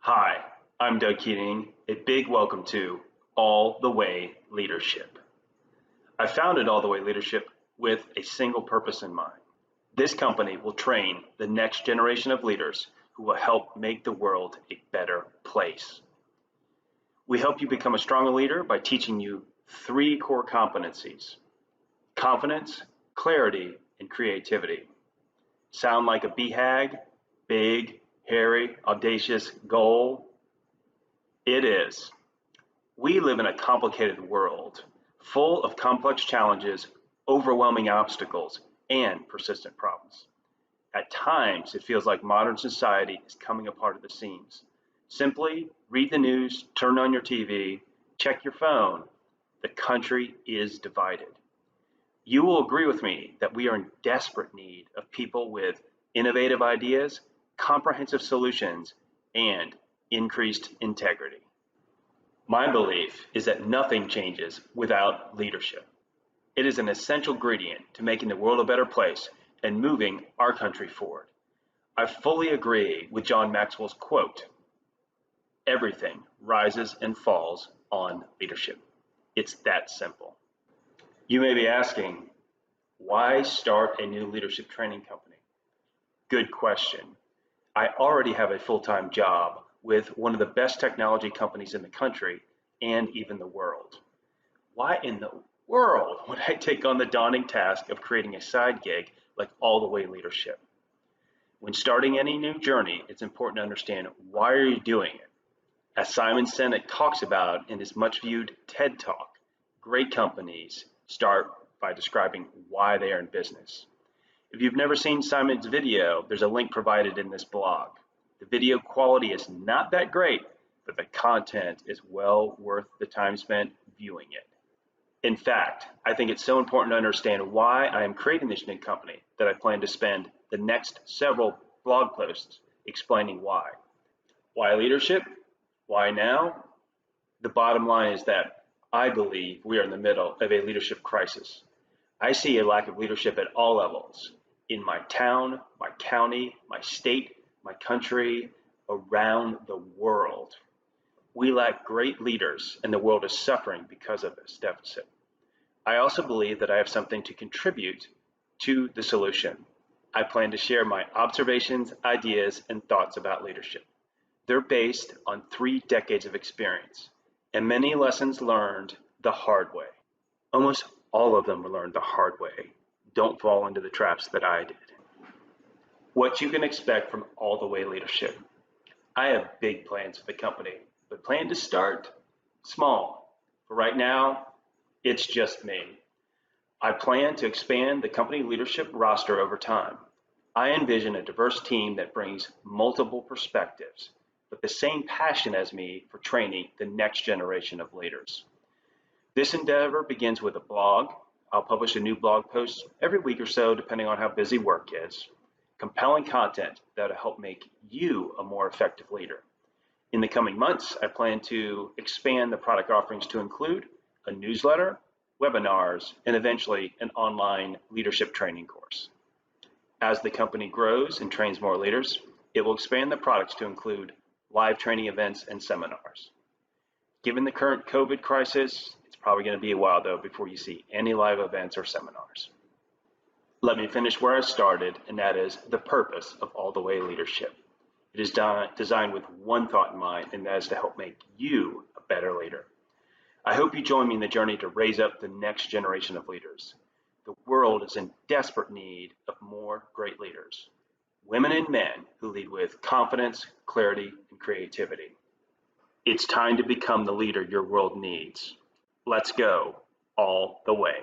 Hi, I'm Doug Keating. A big welcome to All the Way Leadership. I founded All the Way Leadership with a single purpose in mind. This company will train the next generation of leaders who will help make the world a better place. We help you become a stronger leader by teaching you 3 core competencies: confidence, clarity, and creativity. Sound like a BHAG? Big, hairy, audacious goal? It is. We live in a complicated world, full of complex challenges, overwhelming obstacles, and persistent problems. At times, it feels like modern society is coming apart at the seams. Simply read the news, turn on your TV, check your phone. The country is divided. You will agree with me that we are in desperate need of people with innovative ideas, comprehensive solutions, and increased integrity. My belief is that nothing changes without leadership. It is an essential ingredient to making the world a better place and moving our country forward. I fully agree with John Maxwell's quote, "Everything rises and falls on leadership." It's that simple. You may be asking, why start a new leadership training company? Good question. I already have a full-time job with one of the best technology companies in the country and even the world. Why in the world would I take on the daunting task of creating a side gig like All the Way Leadership? When starting any new journey, it's important to understand, why are you doing it? As Simon Sinek talks about in his much viewed TED Talk, great companies start by describing why they are in business. If you've never seen Simon's video, there's a link provided in this blog. The video quality is not that great, but the content is well worth the time spent viewing it. In fact, I think it's so important to understand why I am creating this new company that I plan to spend the next several blog posts explaining why. Why leadership? Why now? The bottom line is that I believe we are in the middle of a leadership crisis. I see a lack of leadership at all levels, in my town, my county, my state, my country, around the world. We lack great leaders, and the world is suffering because of this deficit. I also believe that I have something to contribute to the solution. I plan to share my observations, ideas, and thoughts about leadership. They're based on 3 decades of experience and many lessons learned the hard way. Almost all of them were learned the hard way. Don't fall into the traps that I did. What you can expect from All the Way Leadership. I have big plans for the company, but plan to start small. For right now, it's just me. I plan to expand the company leadership roster over time. I envision a diverse team that brings multiple perspectives, but the same passion as me for training the next generation of leaders. This endeavor begins with a blog. I'll publish a new blog post every week or so, depending on how busy work is. Compelling content that'll help make you a more effective leader. In the coming months, I plan to expand the product offerings to include a newsletter, webinars, and eventually an online leadership training course. As the company grows and trains more leaders, it will expand the products to include live training events and seminars. Given the current COVID crisis, it's probably going to be a while though before you see any live events or seminars. Let me finish where I started, and that is the purpose of All the Way Leadership. It is designed with one thought in mind, and that is to help make you a better leader. I hope you join me in the journey to raise up the next generation of leaders. The world is in desperate need of more great leaders, women and men who lead with confidence, clarity, and creativity. It's time to become the leader your world needs. Let's go all the way.